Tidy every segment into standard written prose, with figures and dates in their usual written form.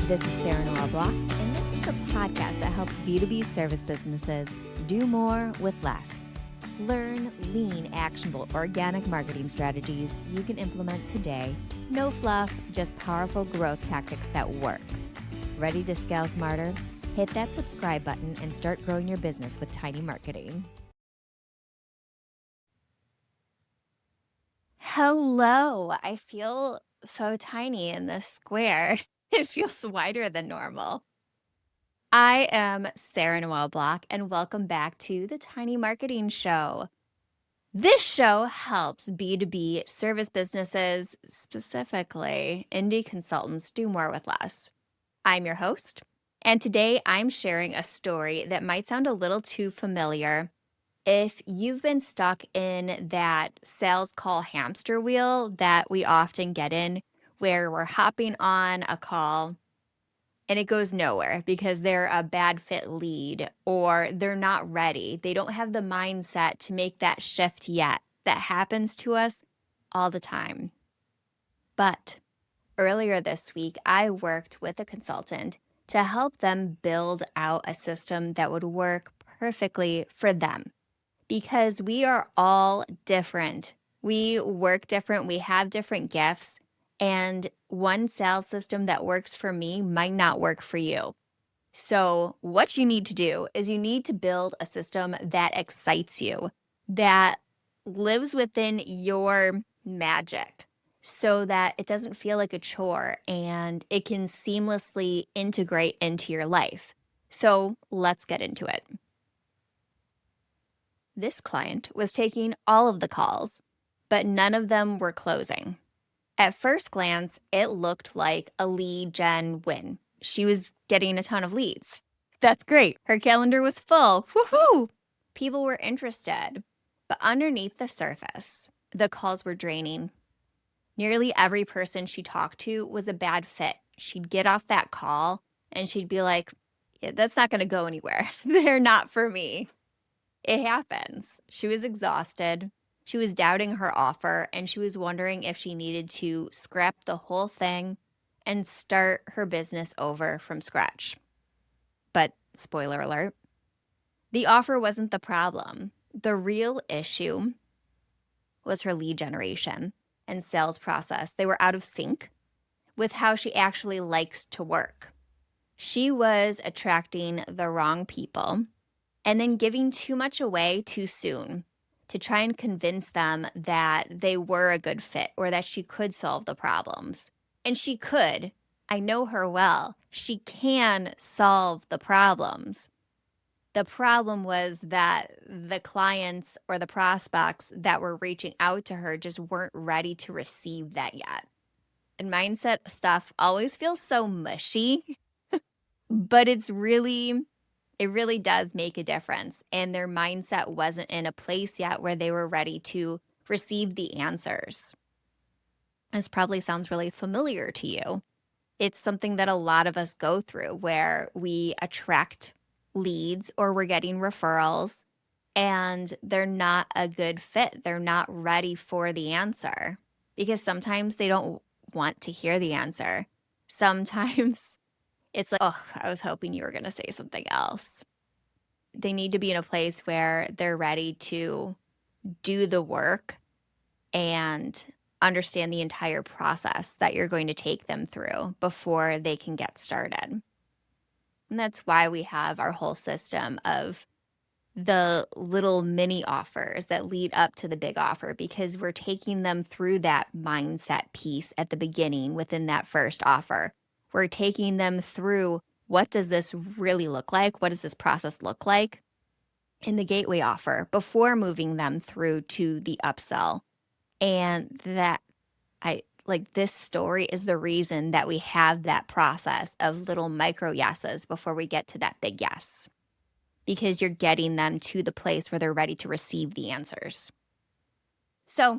This is Sarah Noel Block, and this is the podcast that helps B2B service businesses do more with less. Learn lean, actionable, organic marketing strategies you can implement today. No fluff, just powerful growth tactics that work. Ready to scale smarter? Hit that subscribe button and start growing your business with Tiny Marketing. Hello, I feel so tiny in this square. It feels wider than normal. I am Sarah Noel Block, and welcome back to the Tiny Marketing Show. This show helps B2B service businesses, specifically indie consultants, do more with less. I'm your host, and today I'm sharing a story that might sound a little too familiar. If you've been stuck in that sales call hamster wheel that we often get in, where we're hopping on a call and it goes nowhere because they're a bad fit lead or they're not ready, they don't have the mindset to make that shift yet. That happens to us all the time. But earlier this week, I worked with a consultant to help them build out a system that would work perfectly for them. Because we are all different. We work different, we have different gifts, and one sales system that works for me might not work for you. So what you need to do is you need to build a system that excites you, that lives within your magic, so that it doesn't feel like a chore and it can seamlessly integrate into your life. So let's get into it. This client was taking all of the calls, but none of them were closing. At first glance, it looked like a lead gen win. She was getting a ton of leads. That's great. Her calendar was full. Woohoo! People were interested. But underneath the surface, the calls were draining. Nearly every person she talked to was a bad fit. She'd get off that call and she'd be like, yeah, that's not going to go anywhere. They're not for me. It happens. She was exhausted. She was doubting her offer, and she was wondering if she needed to scrap the whole thing and start her business over from scratch. But spoiler alert, the offer wasn't the problem. The real issue was her lead generation and sales process. They were out of sync with how she actually likes to work. She was attracting the wrong people and then giving too much away too soon to try and convince them that they were a good fit or that she could solve the problems. And she could. I know her well. She can solve the problems. The problem was that the clients or the prospects that were reaching out to her just weren't ready to receive that yet. And mindset stuff always feels so mushy, but it really does make a difference. And their mindset wasn't in a place yet where they were ready to receive the answers. This probably sounds really familiar to you. It's something that a lot of us go through where we attract leads or we're getting referrals and they're not a good fit. They're not ready for the answer because sometimes they don't want to hear the answer. Sometimes it's like, oh, I was hoping you were going to say something else. They need to be in a place where they're ready to do the work and understand the entire process that you're going to take them through before they can get started. And that's why we have our whole system of the little mini offers that lead up to the big offer, because we're taking them through that mindset piece at the beginning within that first offer. We're taking them through, what does this really look like? What does this process look like in the gateway offer before moving them through to the upsell? And this story is the reason that we have that process of little micro yeses before we get to that big yes, because you're getting them to the place where they're ready to receive the answers. So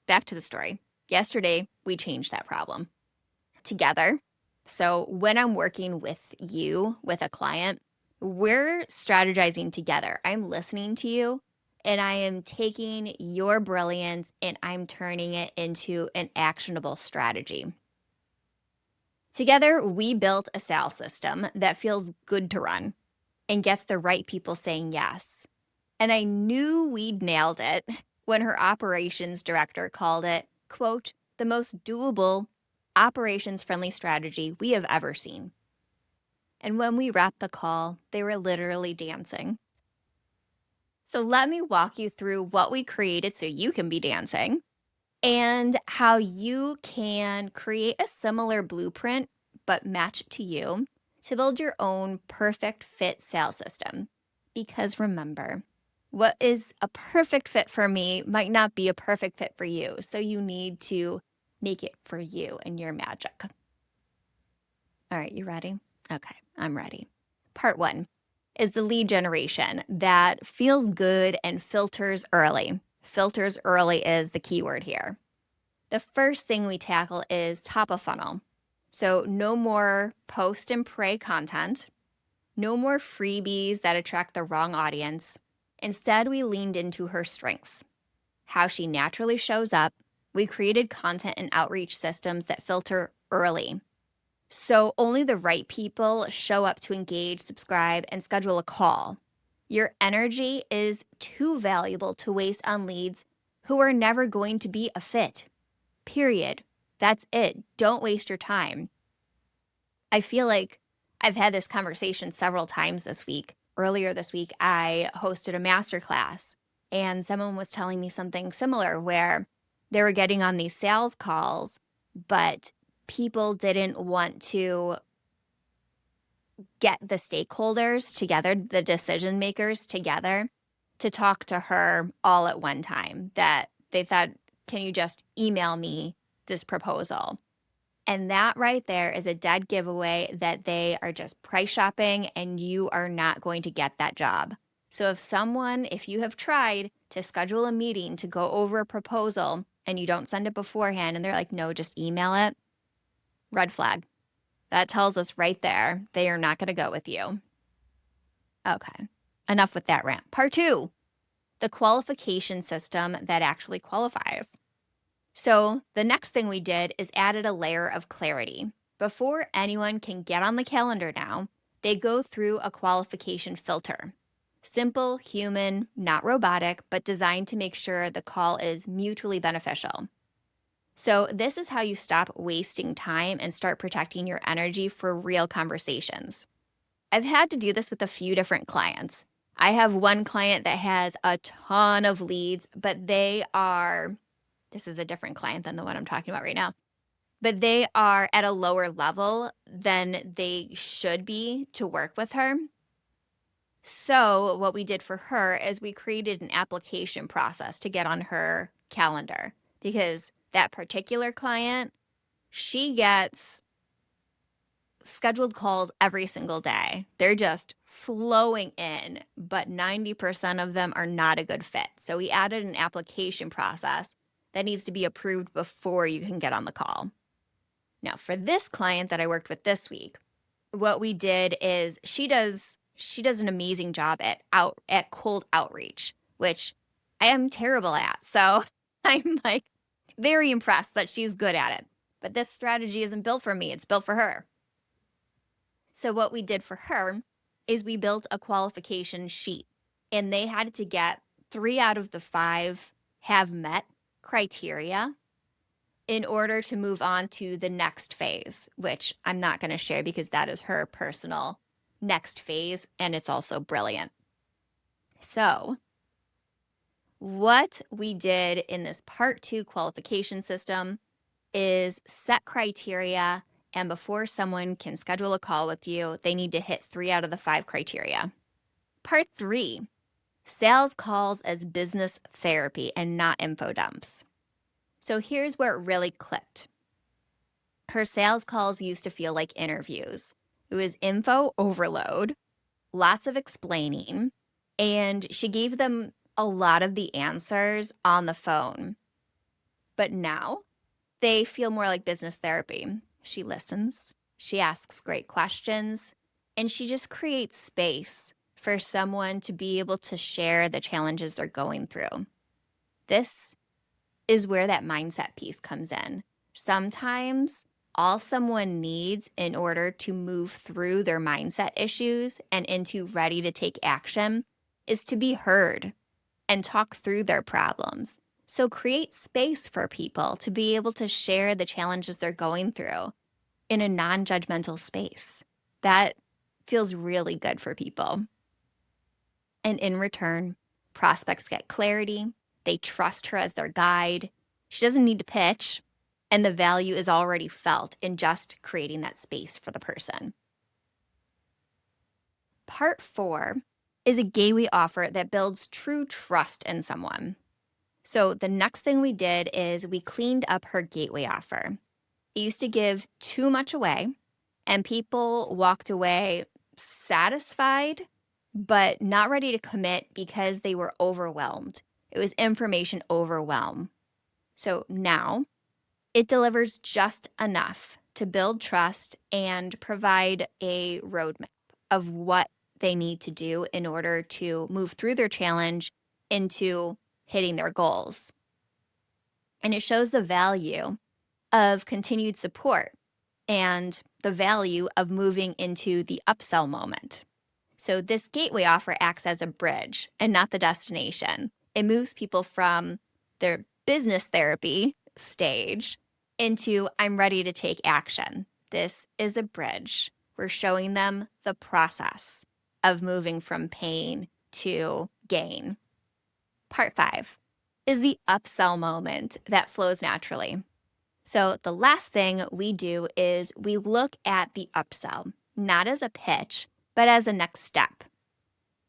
back to the story. Yesterday, we changed that problem together. So when I'm working with you, with a client, we're strategizing together. I'm listening to you and I am taking your brilliance and I'm turning it into an actionable strategy. Together, we built a sales system that feels good to run and gets the right people saying yes. And I knew we'd nailed it when her operations director called it, quote, the most doable, operations friendly strategy we have ever seen. And when we wrapped the call, they were literally dancing. So let me walk you through what we created so you can be dancing and how you can create a similar blueprint, but match it to you to build your own perfect fit sales system. Because remember, what is a perfect fit for me might not be a perfect fit for you. So you need to make it for you and your magic. All right, you ready? Okay, I'm ready. Part 1 is the lead generation that feels good and filters early. Filters early is the keyword here. The first thing we tackle is top of funnel. So no more post and pray content, no more freebies that attract the wrong audience. Instead, we leaned into her strengths, how she naturally shows up. We created content and outreach systems that filter early. So only the right people show up to engage, subscribe, and schedule a call. Your energy is too valuable to waste on leads who are never going to be a fit. Period. That's it. Don't waste your time. I feel like I've had this conversation several times this week. Earlier this week, I hosted a masterclass, and someone was telling me something similar where they were getting on these sales calls, but people didn't want to get the stakeholders together, the decision makers together, to talk to her all at one time. That they thought, can you just email me this proposal? And that right there is a dead giveaway that they are just price shopping and you are not going to get that job. So if you have tried to schedule a meeting to go over a proposal and you don't send it beforehand and they're like, no, just email it, red flag. That tells us right there they are not going to go with you. Okay, enough with that rant. Part 2, the qualification system that actually qualifies. So the next thing we did is added a layer of clarity. Before anyone can get on the calendar now, they go through a qualification filter. Simple, human, not robotic, but designed to make sure the call is mutually beneficial. So this is how you stop wasting time and start protecting your energy for real conversations. I've had to do this with a few different clients. I have one client that has a ton of leads, but this is a different client than the one I'm talking about right now, but they are at a lower level than they should be to work with her. So what we did for her is we created an application process to get on her calendar because that particular client, she gets scheduled calls every single day. They're just flowing in, but 90% of them are not a good fit. So we added an application process that needs to be approved before you can get on the call. Now, for this client that I worked with this week, what we did is she does an amazing job at cold outreach, which I am terrible at. So I'm like very impressed that she's good at it. But this strategy isn't built for me, it's built for her. So what we did for her is we built a qualification sheet, and they had to get 3 out of the 5 have met criteria in order to move on to the next phase, which I'm not going to share because that is her personal next phase, and it's also brilliant. So what we did in this part 2 qualification system is set criteria, and before someone can schedule a call with you, they need to hit 3 out of the 5 criteria. Part 3, sales calls as business therapy and not info dumps. So here's where it really clicked. Her sales calls used to feel like interviews. It was info overload, lots of explaining, and she gave them a lot of the answers on the phone. But now they feel more like business therapy. She listens, she asks great questions, and she just creates space for someone to be able to share the challenges they're going through. This is where that mindset piece comes in. Sometimes all someone needs in order to move through their mindset issues and into ready to take action is to be heard and talk through their problems. So create space for people to be able to share the challenges they're going through in a non-judgmental space. That feels really good for people. And in return, prospects get clarity. They trust her as their guide. She doesn't need to pitch, and the value is already felt in just creating that space for the person. Part 4 is a gateway offer that builds true trust in someone. So the next thing we did is we cleaned up her gateway offer. It used to give too much away, and people walked away satisfied, but not ready to commit because they were overwhelmed. It was information overwhelm. So now it delivers just enough to build trust and provide a roadmap of what they need to do in order to move through their challenge into hitting their goals. And it shows the value of continued support and the value of moving into the upsell moment. So this gateway offer acts as a bridge and not the destination. It moves people from their business therapy stage into I'm ready to take action. This is a bridge. We're showing them the process of moving from pain to gain. Part 5 is the upsell moment that flows naturally. So the last thing we do is we look at the upsell, not as a pitch, but as a next step.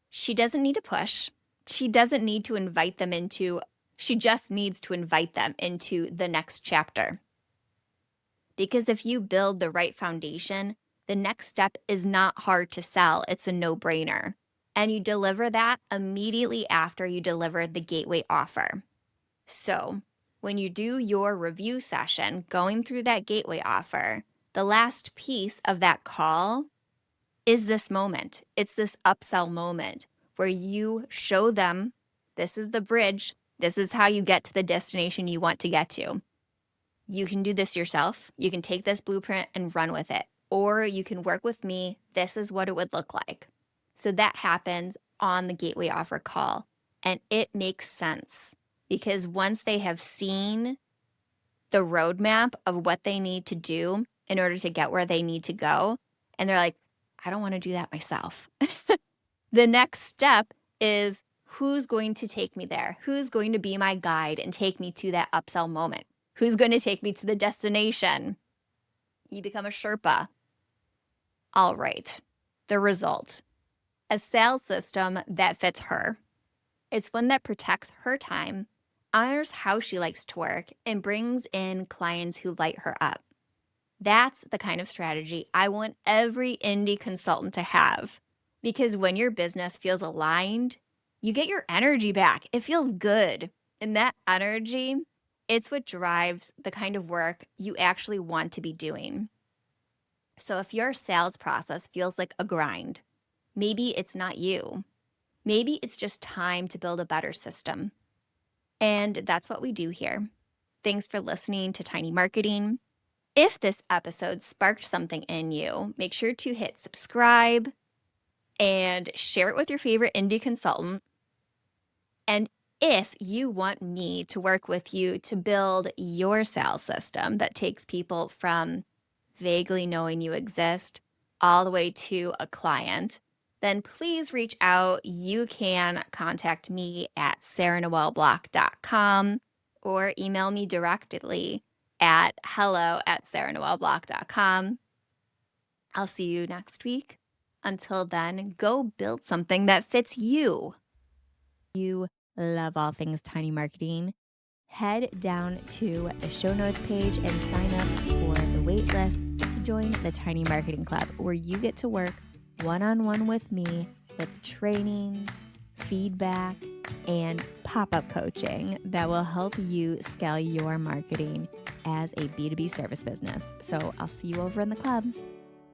She doesn't need to push. She doesn't need to invite them into, she just needs to invite them into the next chapter. Because if you build the right foundation, the next step is not hard to sell. It's a no-brainer. And you deliver that immediately after you deliver the gateway offer. So when you do your review session, going through that gateway offer, the last piece of that call is this moment. It's this upsell moment where you show them this is the bridge. This is how you get to the destination you want to get to. You can do this yourself. You can take this blueprint and run with it. Or you can work with me. This is what it would look like. So that happens on the gateway offer call. And it makes sense because once they have seen the roadmap of what they need to do in order to get where they need to go, and they're like, I don't want to do that myself. The next step is who's going to take me there? Who's going to be my guide and take me to that upsell moment? Who's going to take me to the destination? You become a Sherpa. All right, the result. A sales system that fits her. It's one that protects her time, honors how she likes to work, and brings in clients who light her up. That's the kind of strategy I want every indie consultant to have. Because when your business feels aligned, you get your energy back. It feels good. And that energy, it's what drives the kind of work you actually want to be doing. So if your sales process feels like a grind, maybe it's not you. Maybe it's just time to build a better system. And that's what we do here. Thanks for listening to Tiny Marketing. If this episode sparked something in you, make sure to hit subscribe and share it with your favorite indie consultant. And if you want me to work with you to build your sales system that takes people from vaguely knowing you exist all the way to a client, then please reach out. You can contact me at sarahnoelblock.com or email me directly at hello@sarahnoelblock.com. I'll see you next week. Until then, go build something that fits you. You love all things tiny marketing. Head down to the show notes page and sign up for the wait list to join the Tiny Marketing Club, where you get to work one-on-one with me with trainings, feedback, and pop-up coaching that will help you scale your marketing as a B2B service business. So I'll see you over in the club.